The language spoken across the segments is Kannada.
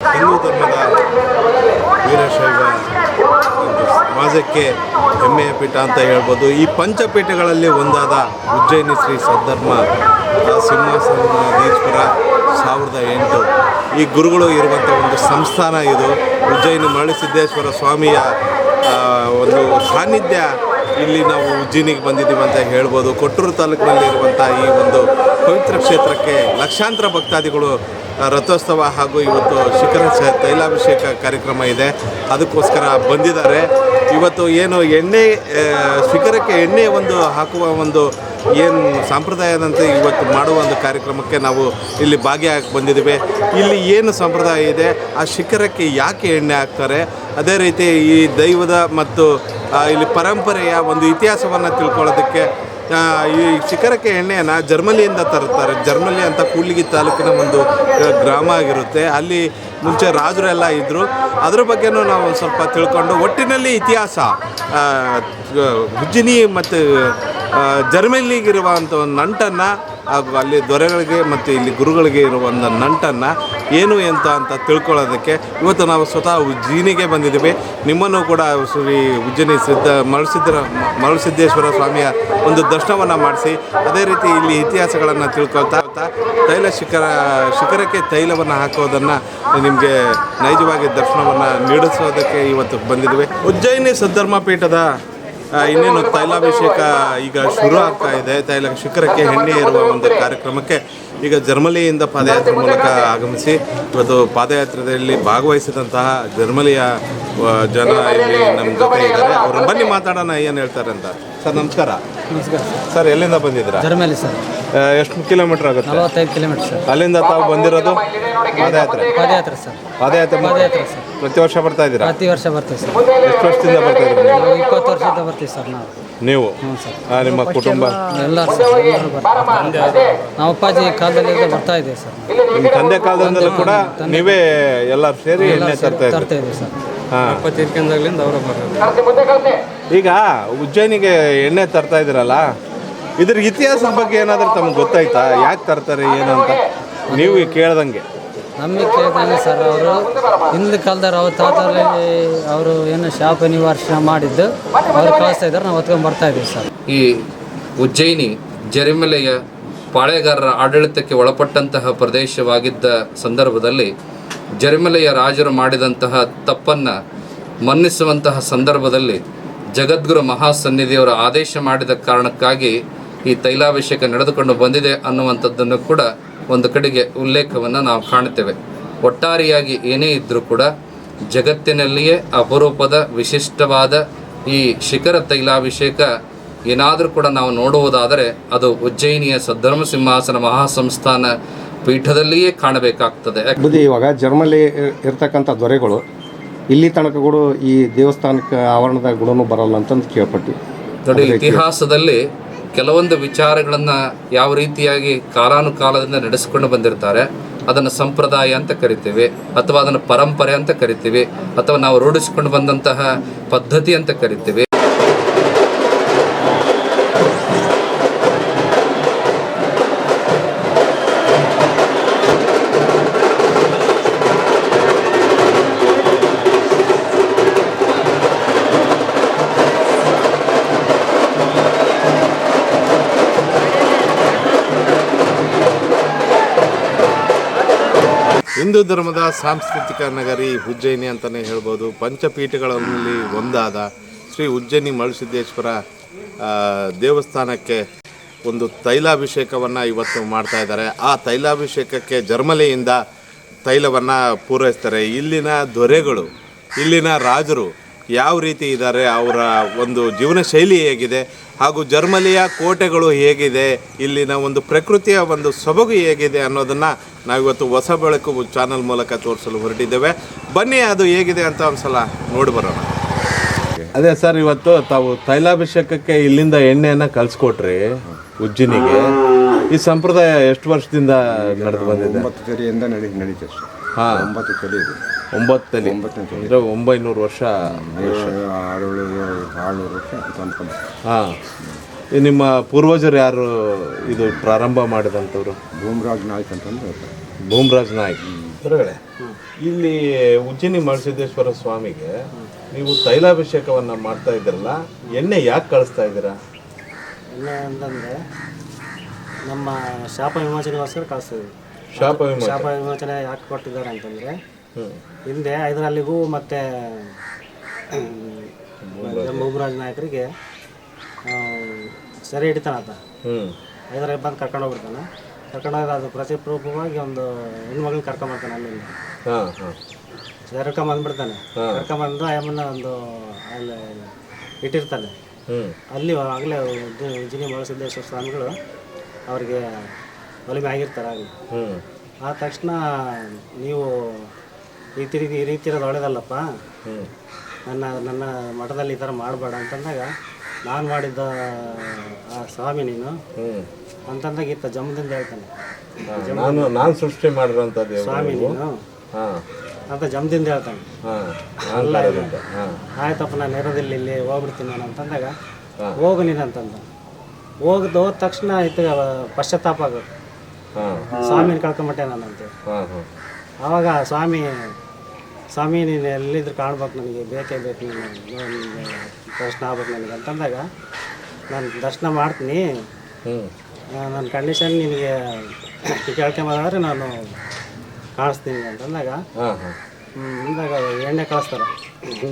ಹಿಂದೂ ಧರ್ಮದ ವೀರಶೈವ ಒಂದು ಸಮಾಜಕ್ಕೆ ಹೆಮ್ಮೆಯ ಪೀಠ ಅಂತ ಹೇಳ್ಬೋದು. ಈ ಪಂಚಪೀಠಗಳಲ್ಲಿ ಒಂದಾದ ಉಜ್ಜಯಿನಿ ಶ್ರೀ ಸದ್ಧರ್ಮ ಸಿಂಹಾಸನಾಧೀಶ್ವರ 1008 ಈ ಗುರುಗಳು ಇರುವಂಥ ಒಂದು ಸಂಸ್ಥಾನ ಇದು. ಉಜ್ಜಯಿನಿ ಮರಳುಸಿದ್ದೇಶ್ವರ ಸ್ವಾಮಿಯ ಒಂದು ಸಾನ್ನಿಧ್ಯ ಇಲ್ಲಿ ನಾವು ಉಜ್ಜಯಿನಿಗೆ ಬಂದಿದ್ದೀವಿ ಅಂತ ಹೇಳ್ಬೋದು. ಕೊಟ್ಟೂರು ತಾಲೂಕಿನಲ್ಲಿರುವಂಥ ಈ ಒಂದು ಪವಿತ್ರ ಕ್ಷೇತ್ರಕ್ಕೆ ಲಕ್ಷಾಂತರ ಭಕ್ತಾದಿಗಳು ರಥೋತ್ಸವ ಹಾಗೂ ಇವತ್ತು ಶಿಖರ ತೈಲಾಭಿಷೇಕ ಕಾರ್ಯಕ್ರಮ ಇದೆ, ಅದಕ್ಕೋಸ್ಕರ ಬಂದಿದ್ದಾರೆ. ಇವತ್ತು ಏನು ಎಣ್ಣೆ ಶಿಖರಕ್ಕೆ ಎಣ್ಣೆ ಒಂದು ಹಾಕುವ ಒಂದು ಏನು ಸಂಪ್ರದಾಯದಂತೆ ಇವತ್ತು ಮಾಡುವ ಒಂದು ಕಾರ್ಯಕ್ರಮಕ್ಕೆ ನಾವು ಇಲ್ಲಿ ಭಾಗಿಯಾಗಿ ಬಂದಿದ್ದೇವೆ. ಇಲ್ಲಿ ಏನು ಸಂಪ್ರದಾಯ ಇದೆ, ಆ ಶಿಖರಕ್ಕೆ ಯಾಕೆ ಎಣ್ಣೆ ಹಾಕ್ತಾರೆ, ಅದೇ ರೀತಿ ಈ ದೈವದ ಮತ್ತು ಇಲ್ಲಿ ಪರಂಪರೆಯ ಒಂದು ಇತಿಹಾಸವನ್ನು ತಿಳ್ಕೊಳ್ಳೋದಕ್ಕೆ ಈ ಶಿಖರಕ್ಕೆ ಎಣ್ಣೆಯನ್ನು ಜರ್ಮನಿಯಿಂದ ತರುತ್ತಾರೆ. ಜರ್ಮನಿ ಅಂತ ಕೂಡ್ಲಿಗಿ ತಾಲೂಕಿನ ಒಂದು ಗ್ರಾಮ ಆಗಿರುತ್ತೆ. ಅಲ್ಲಿ ಮುಂಚೆ ರಾಜರೆಲ್ಲ ಇದ್ದರು. ಅದ್ರ ಬಗ್ಗೆನೂ ನಾವು ಒಂದು ಸ್ವಲ್ಪ ತಿಳ್ಕೊಂಡು ಒಟ್ಟಿನಲ್ಲಿ ಇತಿಹಾಸ ಉಜ್ಜಯಿನಿ ಮತ್ತು ಜರ್ಮನಿಗಿರುವಂಥ ಒಂದು ನಂಟನ್ನು ಹಾಗೂ ಅಲ್ಲಿ ದೊರೆಗಳಿಗೆ ಮತ್ತು ಇಲ್ಲಿ ಗುರುಗಳಿಗೆ ಇರುವ ಒಂದು ನಂಟನ್ನು ಏನು ಅಂತ ತಿಳ್ಕೊಳ್ಳೋದಕ್ಕೆ ಇವತ್ತು ನಾವು ಸ್ವತಃ ಉಜ್ಜಯಿನಿಗೆ ಬಂದಿದ್ದೀವಿ. ನಿಮ್ಮನ್ನು ಕೂಡ ಶ್ರೀ ಉಜ್ಜಯಿನಿ ಮರಳುಸಿದ್ದೇಶ್ವರ ಸ್ವಾಮಿಯ ಒಂದು ದರ್ಶನವನ್ನು ಮಾಡಿಸಿ, ಅದೇ ರೀತಿ ಇಲ್ಲಿ ಇತಿಹಾಸಗಳನ್ನು ತಿಳ್ಕೊಳ್ತಾ ಶಿಖರಕ್ಕೆ ತೈಲವನ್ನು ಹಾಕೋದನ್ನು ನಿಮಗೆ ನೈಜವಾಗಿ ದರ್ಶನವನ್ನು ನೀಡಿಸೋದಕ್ಕೆ ಇವತ್ತು ಬಂದಿದ್ದೀವಿ. ಉಜ್ಜಯಿನಿ ಸದ್ಧರ್ಮ ಪೀಠದ ಇನ್ನೇನು ತೈಲಾಭಿಷೇಕ ಈಗ ಶುರು ಆಗ್ತಾ ಇದೆ. ಶಿಖರಕ್ಕೆ ಎಣ್ಣೆ ಇರುವ ಒಂದು ಕಾರ್ಯಕ್ರಮಕ್ಕೆ ಈಗ ಜರ್ಮನಿಯಿಂದ ಪಾದಯಾತ್ರೆ ಮೂಲಕ ಆಗಮಿಸಿ ಇವತ್ತು ಪಾದಯಾತ್ರೆಯಲ್ಲಿ ಭಾಗವಹಿಸಿದಂತಹ ಜರ್ಮನಿಯ ಜನ ಇಲ್ಲಿ ನಮ್ಮ ಜೊತೆ ಇದ್ದಾರೆ. ಅವರು ಬನ್ನಿ ಮಾತಾಡೋಣ, ಏನು ಹೇಳ್ತಾರೆ ಅಂತ. ಸರ್ ನಮಸ್ಕಾರ. ನಮಸ್ಕಾರ ಸರ್, ಎಲ್ಲಿಂದ ಬಂದಿದ್ದೀರಾ? Germany sir. ಎಷ್ಟು ಕಿಲೋಮೀಟರ್ ಆಗುತ್ತೆ? 45 ಕಿಲೋಮೀಟರ್ ಸರ್. ಅಲ್ಲಿಂದ ತಾವು ಬಂದಿರೋದು ಪಾದಯಾತ್ರೆ ಸರ್. ಪಾದಯಾತ್ರೆ ಸರ್. ಪ್ರತಿ ವರ್ಷ ಬರ್ತಾ ಇದ್ದೀರಾ? ಪ್ರತಿ ವರ್ಷ ಬರ್ತೀವಿ ಸರ್. ಎಷ್ಟು ವರ್ಷದಿಂದ ಬರ್ತಾ ಇದ್ದೀರಾ? 20 ವರ್ಷದಿಂದ ಬರ್ತೀವಿ ಸರ್ ನಾವು. ನೀವು ನಿಮ್ಮ ಕುಟುಂಬ ಎಲ್ಲರೂ ಸರ್, ಎಲ್ಲರೂ ಬರ್ತಾರೆ. ನಾವು ಅಪ್ಪಾಜಿ ಕಾಲದಲ್ಲಿ ಬರ್ತಾ ಇದ್ದೀವಿ ಸರ್. ನಿಮ್ಮ ತಂದೆ ಕಾಲದಿಂದಲೂ ಕೂಡ ನೀವೇ ಎಲ್ಲರೂ ಸೇರಿ ಎಣ್ಣೆ ತರ್ತಾ ಇದ್ದೀವಿ ಸರ್. ಈಗ ಉಜ್ಜಯಿನಿಗೆ ಎಣ್ಣೆ ತರ್ತಾ ಇದ್ದೀರಲ್ಲ, ಇದ್ರ ಇತಿಹಾಸದ ಬಗ್ಗೆ ಏನಾದರೂ ತಮ್ಗೆ ಗೊತ್ತಾಯ್ತಾ? ಯಾಕೆ ತರ್ತಾರೆ ಏನು ಅಂತ ನೀವು ಕೇಳ್ದಂಗೆ? ನಮಗೆ ಕೇಳ್ದಂಗೆ ಸರ್, ಅವರು ಹಿಂದಿನ ಕಾಲದವ್ರು ಅವ್ರ ತಾತಲ್ಲಿ ಅವರು ಏನು ಶಾಪ ನಿವಾರಣೆ ಮಾಡಿದ್ದು ಅವ್ರು ಕಳಿಸ್ತಾ ಇದ್ದಾರೆ, ನಾವು ಹೊತ್ಕೊಂಡು ಬರ್ತಾ ಇದ್ದೀವಿ ಸರ್. ಈ ಉಜ್ಜಯಿನಿ ಜರಿಮಲೆಯ ಪಾಳೆಗಾರರ ಆಡಳಿತಕ್ಕೆ ಒಳಪಟ್ಟಂತಹ ಪ್ರದೇಶವಾಗಿದ್ದ ಸಂದರ್ಭದಲ್ಲಿ ಜರಿಮಲೆಯ ರಾಜರು ಮಾಡಿದಂತಹ ತಪ್ಪನ್ನು ಮನ್ನಿಸುವಂತಹ ಸಂದರ್ಭದಲ್ಲಿ ಜಗದ್ಗುರು ಮಹಾಸನ್ನಿಧಿಯವರ ಆದೇಶ ಮಾಡಿದ ಕಾರಣಕ್ಕಾಗಿ ಈ ತೈಲಾಭಿಷೇಕ ನಡೆದುಕೊಂಡು ಬಂದಿದೆ ಅನ್ನುವಂಥದ್ದನ್ನು ಕೂಡ ಒಂದು ಕಡೆಗೆ ಉಲ್ಲೇಖವನ್ನು ನಾವು ಕಾಣ್ತೇವೆ. ಒಟ್ಟಾರೆಯಾಗಿ ಏನೇ ಇದ್ದರೂ ಕೂಡ ಜಗತ್ತಿನಲ್ಲಿಯೇ ಅಪರೂಪದ ವಿಶಿಷ್ಟವಾದ ಈ ಶಿಖರ ತೈಲಾಭಿಷೇಕ ಏನಾದರೂ ಕೂಡ ನಾವು ನೋಡುವುದಾದರೆ ಅದು ಉಜ್ಜಯಿನಿಯ ಸದ್ಧರ್ಮ ಸಿಂಹಾಸನ ಮಹಾಸಂಸ್ಥಾನ ಪೀಠದಲ್ಲಿಯೇ ಕಾಣಬೇಕಾಗ್ತದೆ. ಇವಾಗ ಜರ್ಮನಿ ಇರ್ತಕ್ಕಂಥ ದೊರೆಗಳು ಇಲ್ಲಿ ತನಕ ಕೂಡ ಈ ದೇವಸ್ಥಾನಕ್ಕೆ ಆವರಣದಾಗ ಕೂಡ ಬರಲ್ಲ ಅಂತಂದು ಕೇಳ್ಪಟ್ಟಿ. ನೋಡಿ, ಇತಿಹಾಸದಲ್ಲಿ ಕೆಲವೊಂದು ವಿಚಾರಗಳನ್ನು ಯಾವ ರೀತಿಯಾಗಿ ಕಾಲಾನುಕಾಲದಿಂದ ನಡೆಸಿಕೊಂಡು ಬಂದಿರ್ತಾರೆ ಅದನ್ನು ಸಂಪ್ರದಾಯ ಅಂತ ಕರಿತೀವಿ, ಅಥವಾ ಅದನ್ನು ಪರಂಪರೆ ಅಂತ ಕರಿತೀವಿ, ಅಥವಾ ನಾವು ರೂಢಿಸಿಕೊಂಡು ಬಂದಂತಹ ಪದ್ಧತಿ ಅಂತ ಕರಿತೀವಿ. ಹಿಂದೂ ಧರ್ಮದ ಸಾಂಸ್ಕೃತಿಕ ನಗರಿ ಉಜ್ಜಯಿನಿ ಅಂತಲೇ ಹೇಳ್ಬೋದು. ಪಂಚಪೀಠಗಳಲ್ಲಿ ಒಂದಾದ ಶ್ರೀ ಉಜ್ಜಯಿನಿ ಮರಳುಸಿದ್ದೇಶ್ವರ ದೇವಸ್ಥಾನಕ್ಕೆ ಒಂದು ತೈಲಾಭಿಷೇಕವನ್ನು ಇವತ್ತು ಮಾಡ್ತಾ ಇದ್ದಾರೆ. ಆ ತೈಲಾಭಿಷೇಕಕ್ಕೆ ಜರ್ಮನಿಯಿಂದ ತೈಲವನ್ನು ಪೂರೈಸ್ತಾರೆ. ಇಲ್ಲಿನ ದೊರೆಗಳು, ಇಲ್ಲಿನ ರಾಜರು ಯಾವ ರೀತಿ ಇದ್ದಾರೆ, ಅವರ ಒಂದು ಜೀವನ ಶೈಲಿ ಹೇಗಿದೆ, ಹಾಗೂ ಜರ್ಮನಿಯ ಕೋಟೆಗಳು ಹೇಗಿದೆ, ಇಲ್ಲಿನ ಒಂದು ಪ್ರಕೃತಿಯ ಒಂದು ಸೊಬಗು ಹೇಗಿದೆ ಅನ್ನೋದನ್ನು ನಾವಿವತ್ತು ಹೊಸ ಬೆಳಕು ಚಾನಲ್ ಮೂಲಕ ತೋರಿಸಲು ಹೊರಟಿದ್ದೇವೆ. ಬನ್ನಿ, ಅದು ಹೇಗಿದೆ ಅಂತ ಒಂದು ಸಲ ನೋಡಿ ಬರೋಣ. ಅದೇ ಸರ್, ಇವತ್ತು ತಾವು ತೈಲಾಭಿಷೇಕಕ್ಕೆ ಇಲ್ಲಿಂದ ಎಣ್ಣೆಯನ್ನು ಕಳಿಸ್ಕೊಟ್ರಿ ಉಜ್ಜಯಿನಿಗೆ. ಈ ಸಂಪ್ರದಾಯ ಎಷ್ಟು ವರ್ಷದಿಂದ ನಡೆದು ಬಂದಿದೆ? 9 ತಲೆಯಿಂದ ನಡೀತದೆ ಸರ್. ಹಾಂ, 9 ತಲೆ ಇದೆ. 9 ತಲೆ ಅಂದರೆ 900 ವರ್ಷ. 600 ವರ್ಷ ಅಂತ ಅನ್ಕೊಂಡು. ಹಾಂ, ನಿಮ್ಮ ಪೂರ್ವಜರು ಯಾರು ಇದು ಪ್ರಾರಂಭ ಮಾಡಿದಂಥವ್ರು? ಭೂಮರಾಜ್ ನಾಯ್ಕ್ ಅಂತಂದು ಭೂಮರಾಜ್ ನಾಯ್ಕ್ ಹೊರಗಡೆ ಇಲ್ಲಿ ಉಜ್ಜಿನಿ ಮಳಸಿದ್ದೇಶ್ವರ ಸ್ವಾಮಿಗೆ ನೀವು ತೈಲಾಭಿಷೇಕವನ್ನು ಮಾಡ್ತಾ ಇದ್ದೀರಲ್ಲ, ಎಣ್ಣೆ ಯಾಕೆ ಕಳಿಸ್ತಾ ಇದ್ದೀರಾ? ಎಣ್ಣೆ ಅಂತಂದರೆ ನಮ್ಮ ಶಾಪ ವಿಮೋಚನೆಗೋಸ್ಕರ ಕಳಿಸ್ತೀವಿ. ಶಾಪ ವಿಮೋಚನೆ ಯಾಕೆ ಕೊಟ್ಟಿದ್ದಾರೆ ಅಂತಂದರೆ, ಹಿಂದೆ ಹೈದರಾಲಿಗೂ ಮತ್ತು ಭೂಮರಾಜ್ ನಾಯಕರಿಗೆ ಸೆರೆ ಹಿಡಿತಾನಂತ. ಹೈದರಾಲಿ ಬಂದು ಕರ್ಕೊಂಡು ಹೋಗ್ಬಿಡ್ತಾನೆ. ಕರ್ಕೊಂಡೋಗಿ ಅದು ಪ್ರತಿರೂಪವಾಗಿ ಒಂದು ಹೆಣ್ಮಗಳನ್ನ ಕರ್ಕೊಂಬರ್ತಾನೆ. ಅಲ್ಲಿಂದ ಕರ್ಕೊಂಬಂದ್ಬಿಡ್ತಾನೆ. ಕರ್ಕೊಂಬಂದು ಅಮ್ಮನ ಒಂದು ಅಲ್ಲಿ ಇಟ್ಟಿರ್ತಾನೆ. ಅಲ್ಲಿ ಆಗಲೇ ಉಜ್ಜಿನಿ ಮಳಸಿದ್ದೇಶ್ವರ ಸ್ವಾಮಿಗಳು ಅವ್ರಿಗೆ ಒಲಿಮೆ ಆಗಿರ್ತಾರೆ. ಆಗಲಿ ಆದ ತಕ್ಷಣ ನೀವು ಈ ರೀತಿ ಇರೋದು ಒಳ್ಳೇದಲ್ಲಪ್ಪ, ನನ್ನ ಮಠದಲ್ಲಿ ಈ ಥರ ಮಾಡಬೇಡ ಅಂತಂದಾಗ, ನಾನು ಮಾಡಿದ್ದ ಆ ಸ್ವಾಮಿ ನೀನು ಅಂತಂದಾಗ ಇತ್ತ ಜಮದಿಂದ ಹೇಳ್ತಾನೆ, ನಾನು ಸೃಷ್ಟಿ ಮಾಡಿರೋಂಥದ್ದು ಸ್ವಾಮಿ ನೀನು ಅಂತ ಜಮದಿಂದ ಹೇಳ್ತಾನೆ. ಆಯ್ತಪ್ಪ ನಾನು ಇರೋದಿಲ್ಲ, ಇಲ್ಲಿ ಹೋಗ್ಬಿಡ್ತೀನಿ ನಾನು ಅಂತಂದಾಗ, ಹೋಗು ನೀನು ಅಂತಂದ. ಹೋದ ತಕ್ಷಣ ಆಯ್ತು ಪಶ್ಚಾತ್ತಾಪ ಆಗೋದು, ಸ್ವಾಮಿನ ಕಳ್ಕೊಂಬಿಟ್ಟೆ ನಾನು ಅಂತೇಳಿ. ಆವಾಗ ಸ್ವಾಮಿ ನೀನು ಎಲ್ಲಿದ್ರು ಕಾಣ್ಬೇಕು, ನನಗೆ ಬೇಕೇ ಬೇಕು, ನೀನು ದರ್ಶನ ಆಗ್ಬೇಕು ನನಗೆ ಅಂತಂದಾಗ, ನಾನು ದರ್ಶನ ಮಾಡ್ತೀನಿ, ನನ್ನ ಕಂಡೀಷನ್ ನಿನಗೆ ಕೇಳ್ಕೊಂಬಂದ್ರೆ ನಾನು ಕಾಣಿಸ್ತೀನಿ ಅಂತಂದಾಗ, ಅಂದಾಗ ಎಣ್ಣೆ ಕಳಿಸ್ತಾರೆ.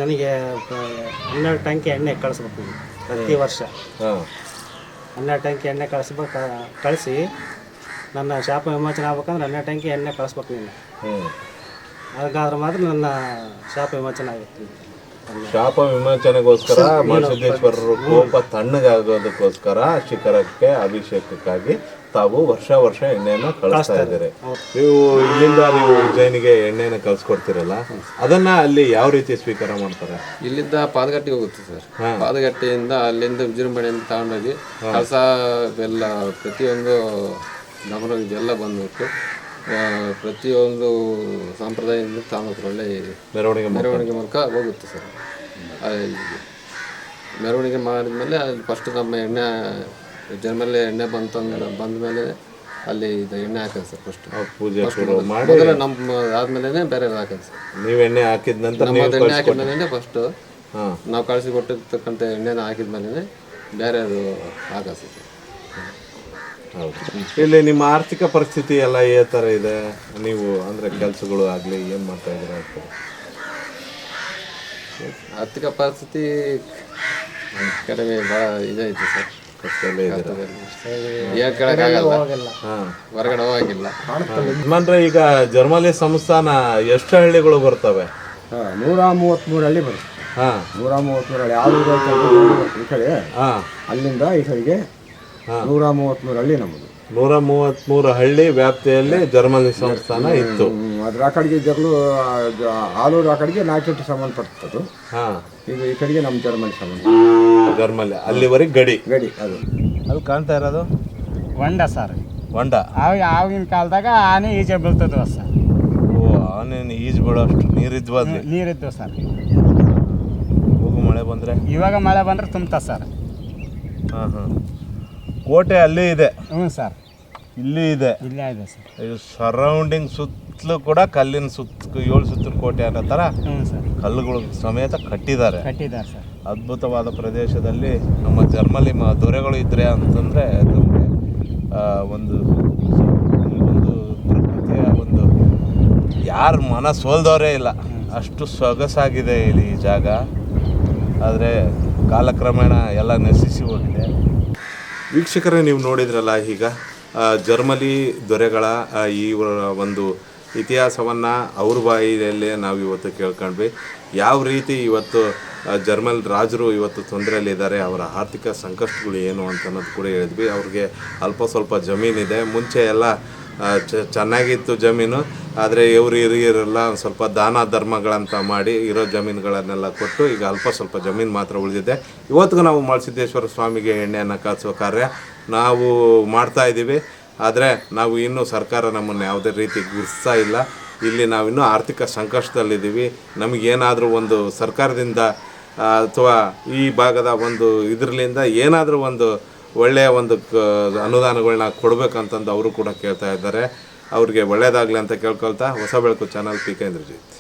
ನನಗೆ 12 ಟ್ಯಾಂಕಿ ಎಣ್ಣೆ ಕಳಿಸ್ಬೇಕು ನೀನು ಪ್ರತಿ ವರ್ಷ. 12 ಟ್ಯಾಂಕಿ ಎಣ್ಣೆ ಕಳಿಸಿ ನನ್ನ ಶಾಪ ವಿಮೋಚನೆ ಆಗ್ಬೇಕಂದ್ರೆ 12 ಟ್ಯಾಂಕಿ ಎಣ್ಣೆ ಕಳಿಸ್ಬೇಕು ನೀನು. ಹಾಗಾದ್ರೆ ಮಾತ್ರ ನನ್ನ ಶಾಪ ವಿಮೋಚನೆ ಆಗುತ್ತೆ. ಶಾಪ ವಿಮೋಚನೆಗೋಸ್ಕರ ಮಳಸಿದ್ದೇಶ್ವರರು ಕೋಪ ತಣ್ಣಗಾಗೋದಕ್ಕೋಸ್ಕರ ಶಿಖರಕ್ಕೆ ಅಭಿಷೇಕಕ್ಕಾಗಿ ತಾವು ವರ್ಷ ಎಣ್ಣೆಯನ್ನು ಕಳಿಸ್ತಾ ಇದ್ದೀರಿ. ನೀವು ಇಲ್ಲಿಂದ ಉಜ್ಜಯಿನಿಗೆ ಎಣ್ಣೆಯನ್ನು ಕಳ್ಸಿಕೊಡ್ತೀರಲ್ಲ, ಅದನ್ನ ಅಲ್ಲಿ ಯಾವ ರೀತಿ ಸ್ವೀಕಾರ ಮಾಡ್ತಾರೆ? ಇಲ್ಲಿಂದ ಪಾದಗಟ್ಟಿಗೆ ಹೋಗುತ್ತೆ ಸರ್. ಪಾದಗಟ್ಟಿಯಿಂದ ಅಲ್ಲಿಂದ ವಿಜೃಂಭಣೆಯಿಂದ ತಗೊಂಡೋಗಿ ಕಳಸ ಬೆಲ್ಲ ಪ್ರತಿಯೊಂದು ನಮ್ಮೂರಾಗ ಬೆಲ್ಲ ಬಂದ್ಬಿಟ್ಟು ಪ್ರತಿಯೊಂದು ಸಂಪ್ರದಾಯದಿಂದ ತಗೊಂಡು ಒಳ್ಳೆ ಮೆರವಣಿಗೆ ಮೂಲಕ ಹೋಗುತ್ತೆ ಸರ್. ಮೆರವಣಿಗೆ ಮಾಡಿದ್ಮೇಲೆ ಅಲ್ಲಿ ಫಸ್ಟ್ ನಮ್ಮ ಎಣ್ಣೆ ಜನ್ಮಲ್ಲಿ ಎಣ್ಣೆ ಬಂದ ಮೇಲೆ ಅಲ್ಲಿ ಇದು ಎಣ್ಣೆ ಹಾಕೋದು ಸರ್. ಫಸ್ಟ್ ಪೂಜೆ ಮಾಡಿ ನಮ್ಮ ಆದ್ಮೇಲೆ ಬೇರೆ ಹಾಕೋದು ಸರ್. ನೀವು ಎಣ್ಣೆ ಹಾಕಿದ ನಂತರ ಎಣ್ಣೆ ಹಾಕಿದ್ಮೇಲೆ ಫಸ್ಟ್ ನಾವು ಕಳಿಸಿ ಕೊಟ್ಟಿರ್ತಕ್ಕಂಥ ಎಣ್ಣೆನ ಹಾಕಿದ್ಮೇಲೆ ಬೇರೆ ಅದು ಹಾಕೋದು ಸರ್. ಇಲ್ಲಿ ನಿಮ್ಮ ಆರ್ಥಿಕ ಪರಿಸ್ಥಿತಿ ಎಲ್ಲ ಯಾವ ಥರ ಇದೆ? ನೀವು ಅಂದರೆ ಕೆಲಸಗಳು ಆಗಲಿ ಏನು ಮಾಡ್ತಾ ಇದ್ದೀರಾ? ಆರ್ಥಿಕ ಪರಿಸ್ಥಿತಿ ಕಡಿಮೆ ಭಾಳ ಇದೈತೆ ಸರ್. ಕಷ್ಟದಲ್ಲೇ ಇದ್ದೀರಾ? ಏನು ಕೇಳೋಕ್ಕಾಗಲ್ಲ, ಹೊರಗಡೆ ಹೋಗಿಲ್ಲ. ಯಜಮಾನ್ರೆ, ಈಗ ಜರ್ಮಲಿ ಸಂಸ್ಥಾನ ಎಷ್ಟು ಹಳ್ಳಿಗಳು ಬರ್ತವೆ? 133 ಹಳ್ಳಿ ಬರುತ್ತೆ. 133 ಹಳ್ಳಿ ಯಾವ ಈ ಕಡೆ ಅಲ್ಲಿಂದ ಈ ಕಡೆಗೆ 133 ಹಳ್ಳಿ ನಮ್ಮದು. 133 ಹಳ್ಳಿ ವ್ಯಾಪ್ತಿಯಲ್ಲಿ ಜರ್ಮನಿ ಸಂಸ್ಥಾನ ಇತ್ತು. ಅದ್ರ ಆ ಕಡೆಗೆ ಆಲೂರು ಆ ಕಡೆಗೆ ನಾಲ್ಕು ಸಂಬಂಧಪಟ್ಟದ್ದು. ಇದು ಈ ಕಡೆಗೆ ನಮ್ಮ ಜರ್ಮನಿ ಸಂಬಂಧ. ಜರ್ಮನಿ ಅಲ್ಲಿವರೆಗೆ ಗಡಿ ಅದು ಅಲ್ಲಿ ಕಾಣ್ತಾ ಇರೋದು ಹೊಂಡ ಸರ್. ಹೊಂಡ ಆವಾಗಿನ ಕಾಲದಾಗ ಆನೆ ಈಜೆ ಬೀಳ್ತದ್ವ ಸರ್. ಓ, ಆನೆ ಈಜು ಬಿಡೋಷ್ಟು ನೀರಿದ್ವು ಅಲ್ಲಿ? ನೀರಿದ್ವು ಸರ್. ಹೋಗು ಮಳೆ ಬಂದರೆ? ಇವಾಗ ಮಳೆ ಬಂದರೆ ತುಂಬ್ತಾ ಸರ್. ಕೋಟೆ ಅಲ್ಲೇ ಇದೆ? ಹ್ಞೂ ಸರ್, ಇಲ್ಲಿ ಇದೆ. ಇಲ್ಲೇ ಇದೆ ಸರ್. ಇದು ಸರೌಂಡಿಂಗ್ ಸುತ್ತಲೂ ಕೂಡ ಕಲ್ಲಿನ 7 ಸುತ್ತಿನ ಕೋಟೆ ಅನ್ನೋ ಥರ ಕಲ್ಲುಗಳು ಸಮೇತ ಕಟ್ಟಿದ್ದಾರೆ ಸರ್. ಅದ್ಭುತವಾದ ಪ್ರದೇಶದಲ್ಲಿ ನಮ್ಮ ಜರ್ಮಲಿ ದೊರೆಗಳು ಇದ್ರೆ ಅಂತಂದರೆ ನಮಗೆ ಒಂದು ಪ್ರಕೃತಿಯ ಒಂದು ಯಾರು ಮನ ಸೋಲ್ದವರೇ ಇಲ್ಲ, ಅಷ್ಟು ಸೊಗಸಾಗಿದೆ ಇಲ್ಲಿ ಈ ಜಾಗ. ಆದರೆ ಕಾಲಕ್ರಮೇಣ ಎಲ್ಲ ನಶಿಸಿ ಹೋಗಿದೆ. ವೀಕ್ಷಕರೇ, ನೀವು ನೋಡಿದ್ರಲ್ಲ, ಈಗ ಜರ್ಮಲಿ ದೊರೆಗಳ ಈ ಒಂದು ಇತಿಹಾಸವನ್ನು ಅವ್ರ ಬಾಯಿಯಲ್ಲೇ ನಾವು ಇವತ್ತು ಕೇಳ್ಕೊಂಡ್ವಿ. ಯಾವ ರೀತಿ ಇವತ್ತು ಜರ್ಮನ್ ರಾಜರು ಇವತ್ತು ತೊಂದರೆಯಲ್ಲಿದ್ದಾರೆ, ಅವರ ಆರ್ಥಿಕ ಸಂಕಷ್ಟಗಳು ಏನು ಅಂತ ಅನ್ನೋದು ಕೂಡ ಹೇಳಿದ್ವಿ. ಅವ್ರಿಗೆ ಅಲ್ಪ ಸ್ವಲ್ಪ ಜಮೀನಿದೆ. ಮುಂಚೆ ಎಲ್ಲ ಚೆನ್ನಾಗಿತ್ತು ಜಮೀನು, ಆದರೆ ಇವರು ಹಿರಿಯರೆಲ್ಲ ಒಂದು ಸ್ವಲ್ಪ ದಾನ ಧರ್ಮಗಳಂತ ಮಾಡಿ ಇರೋ ಜಮೀನುಗಳನ್ನೆಲ್ಲ ಕೊಟ್ಟು ಈಗ ಅಲ್ಪ ಸ್ವಲ್ಪ ಜಮೀನು ಮಾತ್ರ ಉಳಿದಿದೆ. ಇವತ್ತಿಗೂ ನಾವು ಮಳಸಿದ್ದೇಶ್ವರ ಸ್ವಾಮಿಗೆ ಎಣ್ಣೆಯನ್ನು ಕಾಯಿಸುವ ಕಾರ್ಯ ನಾವು ಮಾಡ್ತಾಯಿದ್ದೀವಿ. ಆದರೆ ನಾವು ಇನ್ನೂ ಸರ್ಕಾರ ನಮ್ಮನ್ನು ಯಾವುದೇ ರೀತಿ ಗುರುತಿಸ್ತಾ ಇಲ್ಲ. ಇಲ್ಲಿ ನಾವಿನ್ನೂ ಆರ್ಥಿಕ ಸಂಕಷ್ಟದಲ್ಲಿದ್ದೀವಿ. ನಮಗೇನಾದರೂ ಒಂದು ಸರ್ಕಾರದಿಂದ ಅಥವಾ ಈ ಭಾಗದ ಒಂದು ಇದರಿಂದ ಏನಾದರೂ ಒಂದು ಒಳ್ಳೆಯ ಒಂದು ಅನುದಾನಗಳನ್ನ ಕೊಡಬೇಕಂತಂದು ಅವರು ಕೂಡ ಕೇಳ್ತಾ ಇದ್ದಾರೆ. ಅವ್ರಿಗೆ ಒಳ್ಳೆಯದಾಗಲಿ ಅಂತ ಕೇಳ್ಕೊಳ್ತಾ ಹೊಸ ಬೆಳಕು ಚಾನಲ್ ಪಿ ಕೆ ಇಂದ್ರಜಿತ್.